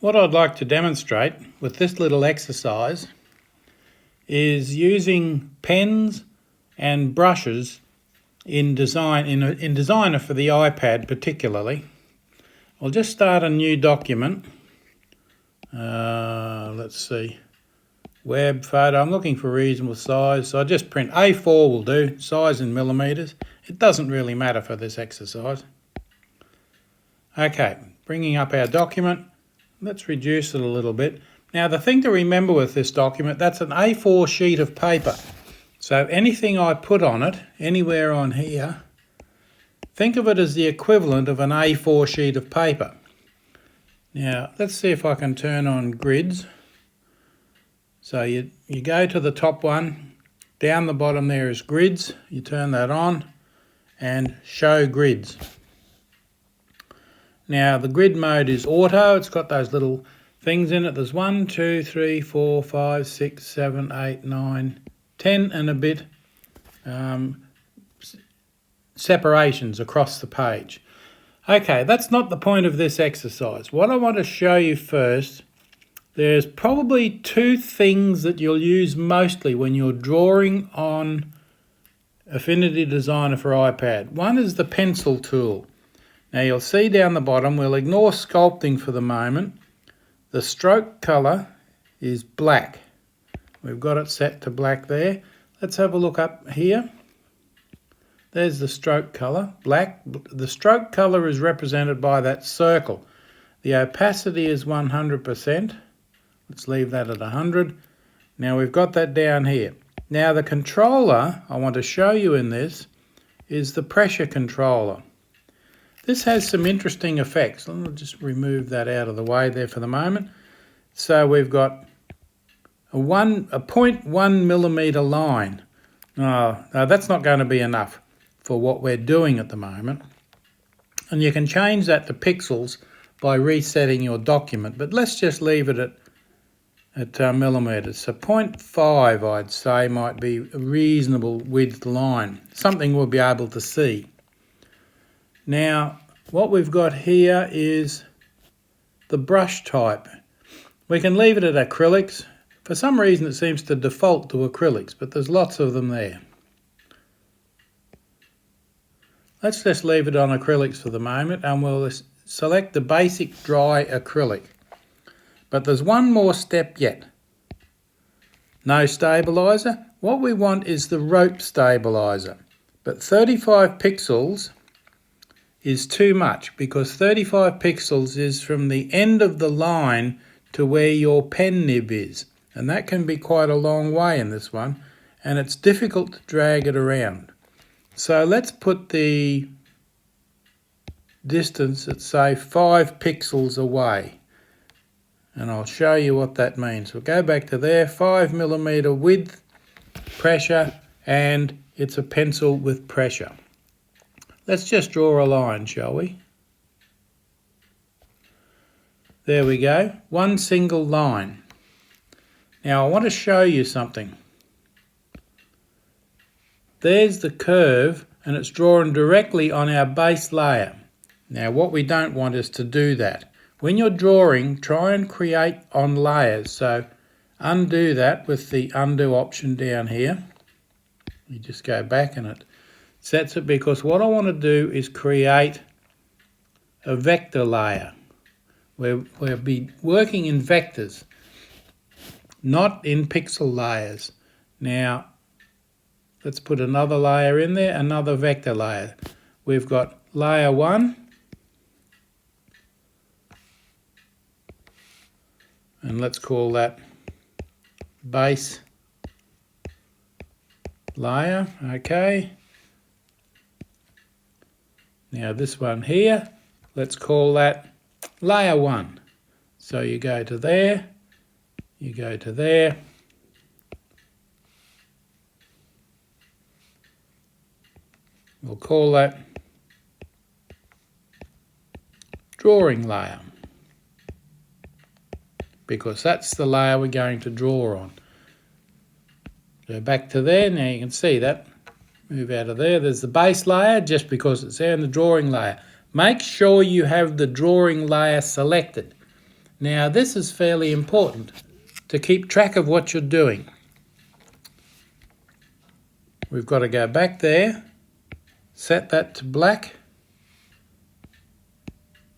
What I'd like to demonstrate with this little exercise is using pens and brushes in Designer for the iPad particularly. I'll just start a new document. Let's see, web photo. I'm looking for a reasonable size, so I just print A4 will do, size in millimeters. It doesn't really matter for this exercise. Okay, bringing up our document. Let's reduce it a little bit. Now the thing to remember with this document, that's an A4 sheet of paper. So anything I put on it, anywhere on here, think of it as the equivalent of an A4 sheet of paper. Now let's see if I can turn on grids. So you go to the top one, down the bottom there is grids, you turn that on and show grids. Now the grid mode is auto, it's got those little things in it. There's 1, 2, 3, 4, 5, 6, 7, 8, 9, 10 and a bit separations across the page. Okay, that's not the point of this exercise. What I want to show you first, there's probably two things that you'll use mostly when you're drawing on Affinity Designer for iPad. One is the pencil tool. Now you'll see down the bottom, we'll ignore sculpting for the moment. The stroke colour is black. We've got it set to black there. Let's have a look up here. There's the stroke colour, black. The stroke colour is represented by that circle. The opacity is 100%. Let's leave that at 100. Now we've got that down here. Now the controller I want to show you in this is the pressure controller. This has some interesting effects. I'll just remove that out of the way there for the moment. So we've got a 0.1 millimeter line. No, that's not going to be enough for what we're doing at the moment. And you can change that to pixels by resetting your document, but let's just leave it at millimeters. So 0.5 I'd say might be a reasonable width line, something we'll be able to see. Now, what we've got here is the brush type. We can leave it at acrylics. For some reason it seems to default to acrylics, but there's lots of them there. Let's just leave it on acrylics for the moment and we'll select the basic dry acrylic. But there's one more step yet. No stabilizer. What we want is the rope stabilizer. But 35 pixels is too much because 35 pixels is from the end of the line to where your pen nib is. And that can be quite a long way in this one, and it's difficult to drag it around. So let's put the distance at say 5 pixels away. And I'll show you what that means. We'll go back to there, 5 millimeter width, pressure, and it's a pencil with pressure. Let's just draw a line, shall we? There we go, one single line. Now I want to show you something. There's the curve and it's drawn directly on our base layer. Now what we don't want is to do that. When you're drawing, try and create on layers. So undo that with the undo option down here. You just go back and it sets it, because what I want to do is create a vector layer. We'll be working in vectors, not in pixel layers. Now let's put another layer in there, another vector layer. We've got layer 1, and let's call that base layer. Okay. Now this one here, let's call that layer 1. So you go to there, you go to there, we'll call that drawing layer, because that's the layer we're going to draw on. Go back to there, now you can see that. Move out of there. There's the base layer, just because it's there, and the drawing layer. Make sure you have the drawing layer selected. Now this is fairly important to keep track of what you're doing. We've got to go back there, set that to black,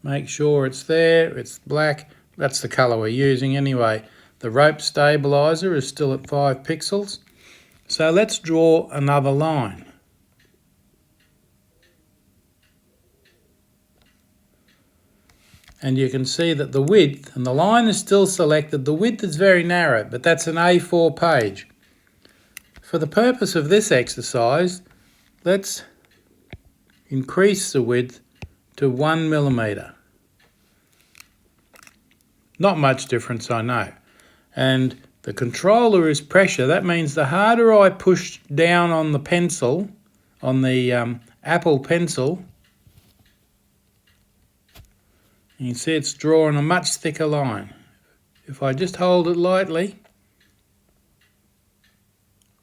make sure it's there, it's black, that's the colour we're using anyway. The rope stabilizer is still at 5 pixels. So let's draw another line. And you can see that the width, and the line is still selected, the width is very narrow, but that's an A4 page. For the purpose of this exercise, let's increase the width to 1 millimetre. Not much difference, I know. And the controller is pressure. That means the harder I push down on the pencil, on the Apple Pencil, you can see it's drawing a much thicker line. If I just hold it lightly,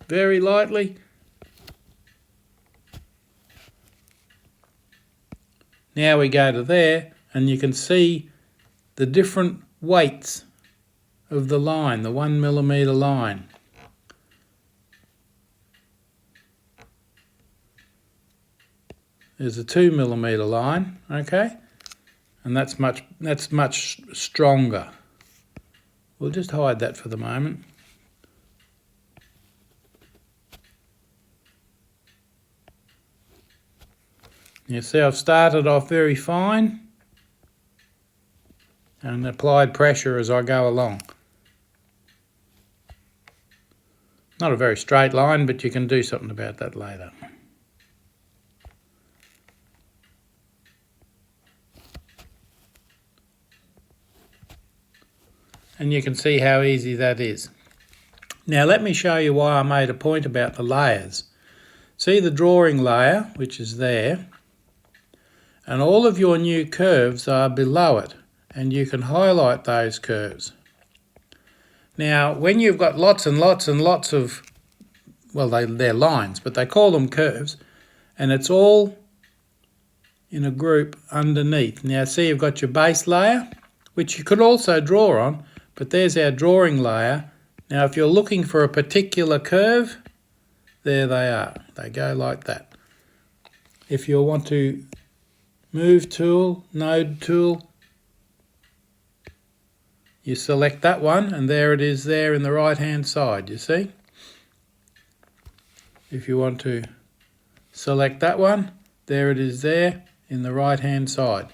very lightly, now we go to there and you can see the different weights of the line, the 1 millimetre line. There's a 2 millimetre line, okay? And that's much stronger. We'll just hide that for the moment. You see I've started off very fine and applied pressure as I go along. Not a very straight line, but you can do something about that later. And you can see how easy that is. Now let me show you why I made a point about the layers. See the drawing layer, which is there, and all of your new curves are below it, and you can highlight those curves. Now when you've got lots and lots and lots of, well they're lines, but they call them curves, and it's all in a group underneath. Now see you've got your base layer, which you could also draw on, but there's our drawing layer. Now if you're looking for a particular curve, there they are. They go like that. If you want to move tool, node tool, you select that one and there it is there in the right hand side, you see. If you want to select that one, there it is there in the right hand side.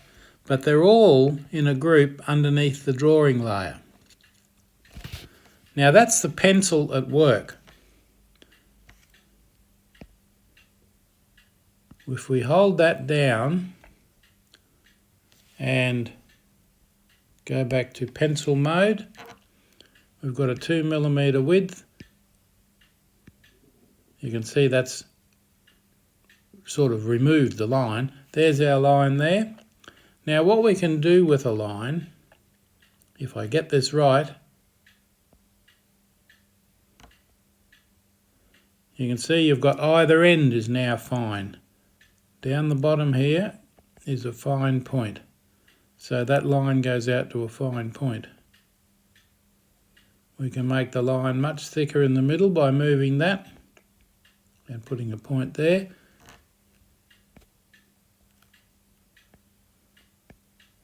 But they're all in a group underneath the drawing layer. Now that's the pencil at work. If we hold that down and go back to pencil mode, we've got a 2 millimetre width. You can see that's sort of removed the line. There's our line there. Now what we can do with a line, if I get this right, you can see you've got either end is now fine. Down the bottom here is a fine point. So that line goes out to a fine point. We can make the line much thicker in the middle by moving that and putting a point there.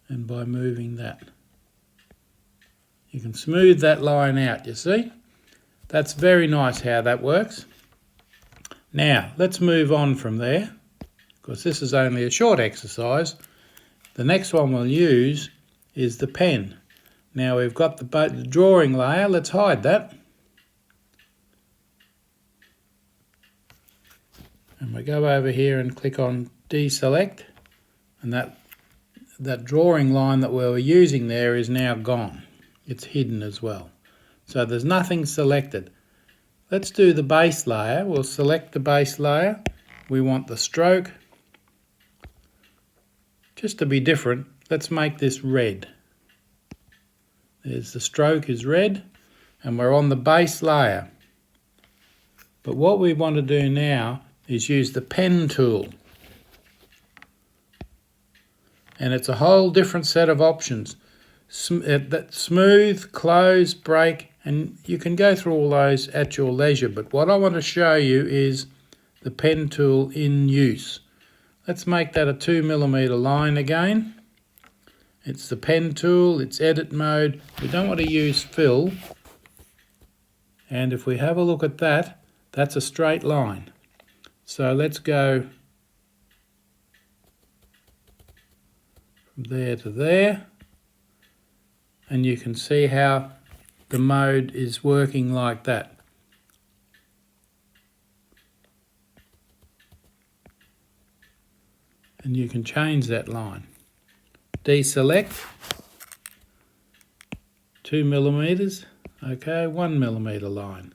And by moving that. You can smooth that line out, you see? That's very nice how that works. Now, let's move on from there, because this is only a short exercise. The next one we'll use is the pen. Now we've got the drawing layer, let's hide that. And we go over here and click on deselect, and that drawing line that we were using there is now gone. It's hidden as well. So there's nothing selected. Let's do the base layer. We'll select the base layer. We want the stroke. Just to be different, let's make this red. There's the stroke is red, and we're on the base layer. But what we want to do now is use the pen tool. And it's a whole different set of options. that smooth, close, break, and you can go through all those at your leisure. But what I want to show you is the pen tool in use. Let's make that a 2mm line again. It's the pen tool, it's edit mode. We don't want to use fill. And if we have a look at that, that's a straight line. So let's go from there to there. And you can see how the mode is working like that. And you can change that line. Deselect, 2mm, okay, 1mm line.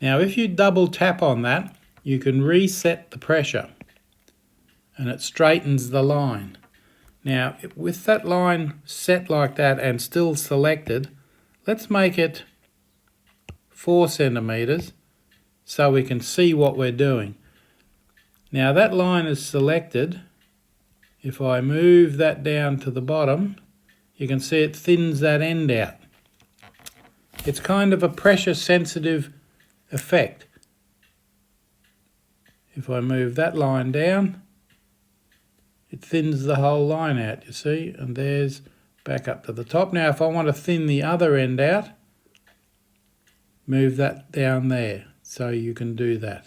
Now if you double tap on that, you can reset the pressure and it straightens the line. Now with that line set like that and still selected, let's make it 4 centimeters so we can see what we're doing. Now that line is selected. If I move that down to the bottom, you can see it thins that end out. It's kind of a pressure sensitive effect. If I move that line down, it thins the whole line out, you see, and there's back up to the top. Now if I want to thin the other end out, move that down there, so you can do that.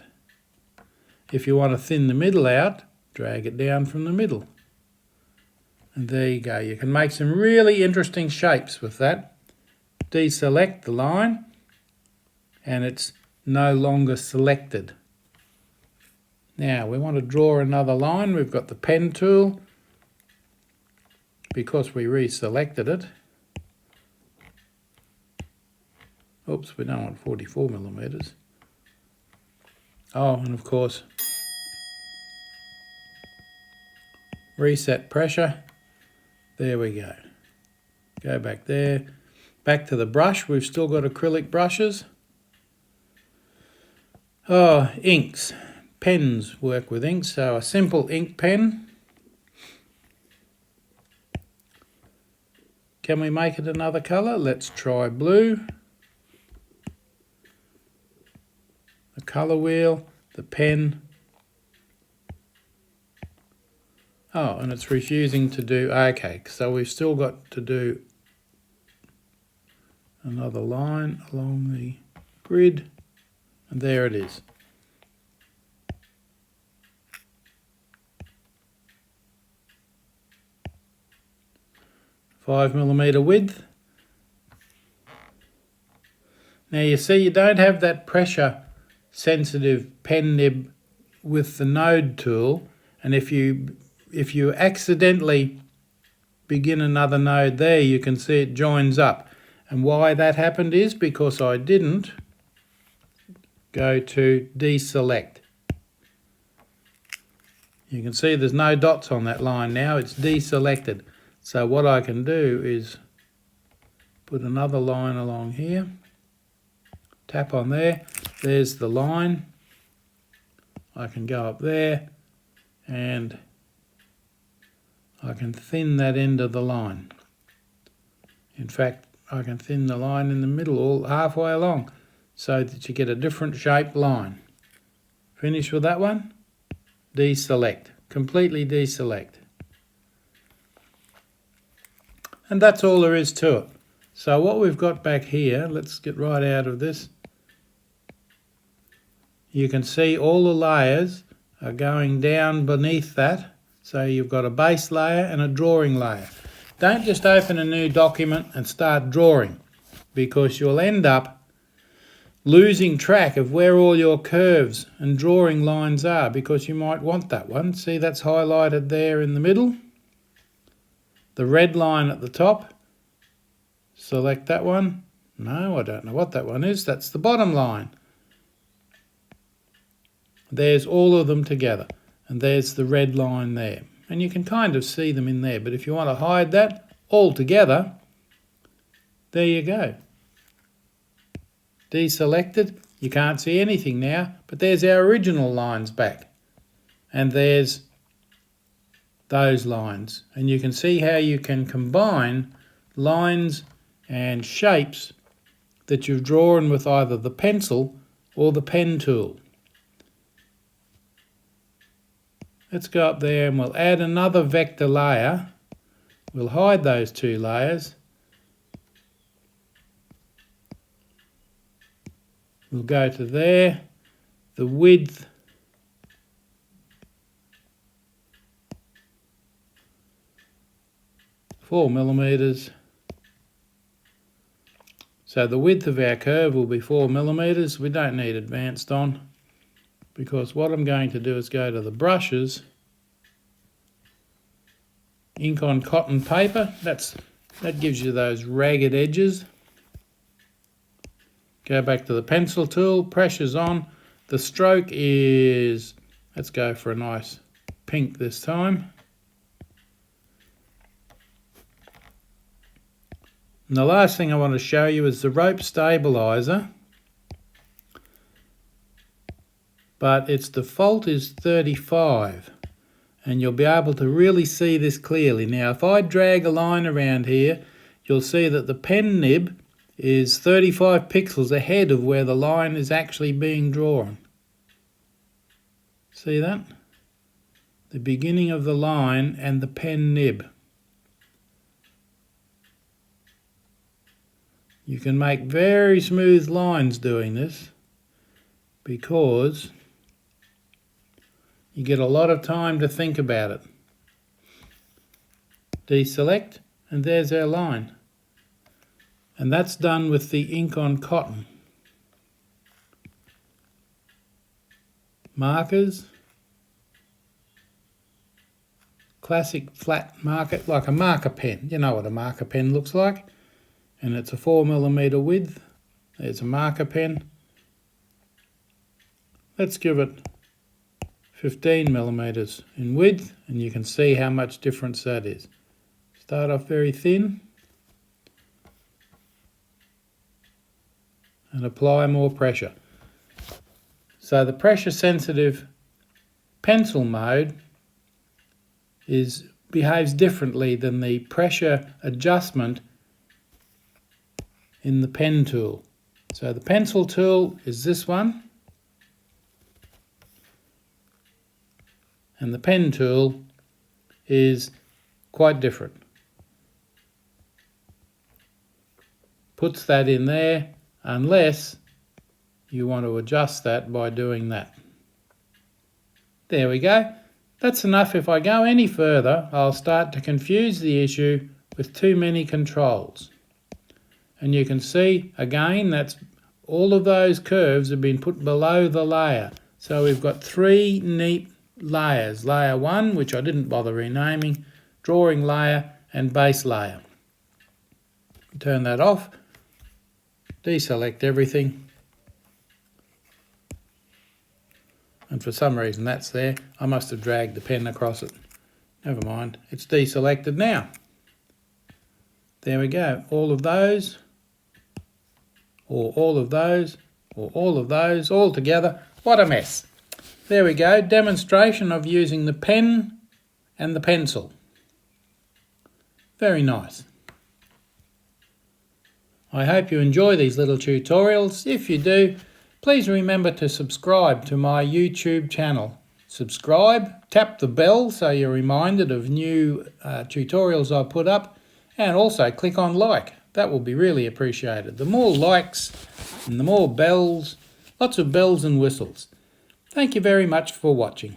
If you want to thin the middle out, drag it down from the middle. And there you go. You can make some really interesting shapes with that. Deselect the line, and it's no longer selected. Now we want to draw another line. We've got the pen tool. Because we reselected it. Oops, we don't want 44mm. Oh, and of course, reset pressure. There we go. Go back there. Back to the brush. We've still got acrylic brushes. Oh, inks. Pens work with inks, so a simple ink pen. Can we make it another colour? Let's try blue. The colour wheel, the pen. Oh, and it's refusing to do, okay, so we've still got to do another line along the grid, and there it is. 5mm width. Now you see you don't have that pressure sensitive pen nib with the node tool, and if you accidentally begin another node there, you can see it joins up. And why that happened is because I didn't go to deselect. You can see there's no dots on that line now, it's deselected. So what I can do is put another line along here, tap on there, there's the line. I can go up there and I can thin that end of the line. In fact, I can thin the line in the middle all halfway along so that you get a different shaped line. Finish with that one, deselect, completely deselect. And that's all there is to it. So what we've got back here, let's get right out of this. You can see all the layers are going down beneath that. So you've got a base layer and a drawing layer. Don't just open a new document and start drawing, because you'll end up losing track of where all your curves and drawing lines are, because you might want that one. See, that's highlighted there in the middle. The red line at the top, select that one. No, I don't know what that one is. That's the bottom line. There's all of them together, and there's the red line there. And you can kind of see them in there, but if you want to hide that all together, There you go. Deselected, you can't see anything now, but there's our original lines back. And there's those lines. And you can see how you can combine lines and shapes that you've drawn with either the pencil or the pen tool. Let's go up there and we'll add another vector layer. We'll hide those two layers. We'll go to there, the width, four millimeters. So the width of our curve will be 4 millimeters. We don't need advanced on, because what I'm going to do is go to the brushes, ink on cotton paper, that gives you those ragged edges. Go back to the pencil tool, pressure's on, the stroke is, let's go for a nice pink this time. And the last thing I want to show you is the rope stabilizer, but its default is 35, and you'll be able to really see this clearly. Now if I drag a line around here, you'll see that the pen nib is 35 pixels ahead of where the line is actually being drawn. See that? The beginning of the line and the pen nib. You can make very smooth lines doing this because you get a lot of time to think about it. Deselect, and there's our line. And that's done with the ink on cotton. Markers. Classic flat marker, like a marker pen. You know what a marker pen looks like. And it's a 4 millimeter width. There's a marker pen. Let's give it 15 millimeters in width, and you can see how much difference that is. Start off very thin and apply more pressure. So the pressure sensitive pencil mode behaves differently than the pressure adjustment in the pen tool. So the pencil tool is this one, and the pen tool is quite different. Puts that in there unless you want to adjust that by doing that. There we go. That's enough. If I go any further, I'll start to confuse the issue with too many controls. And you can see, again, that's all of those curves have been put below the layer. So we've got three neat layers. Layer 1, which I didn't bother renaming, drawing layer, and base layer. Turn that off, deselect everything. And for some reason that's there. I must have dragged the pen across it. Never mind, it's deselected now. There we go, all of those, or all of those, or all of those, all together. What a mess. There we go, demonstration of using the pen and the pencil. Very nice. I hope you enjoy these little tutorials. If you do, please remember to subscribe to my YouTube channel. Subscribe, tap the bell so you're reminded of new tutorials I put up, and also click on like. That will be really appreciated. The more likes and the more bells, lots of bells and whistles. Thank you very much for watching.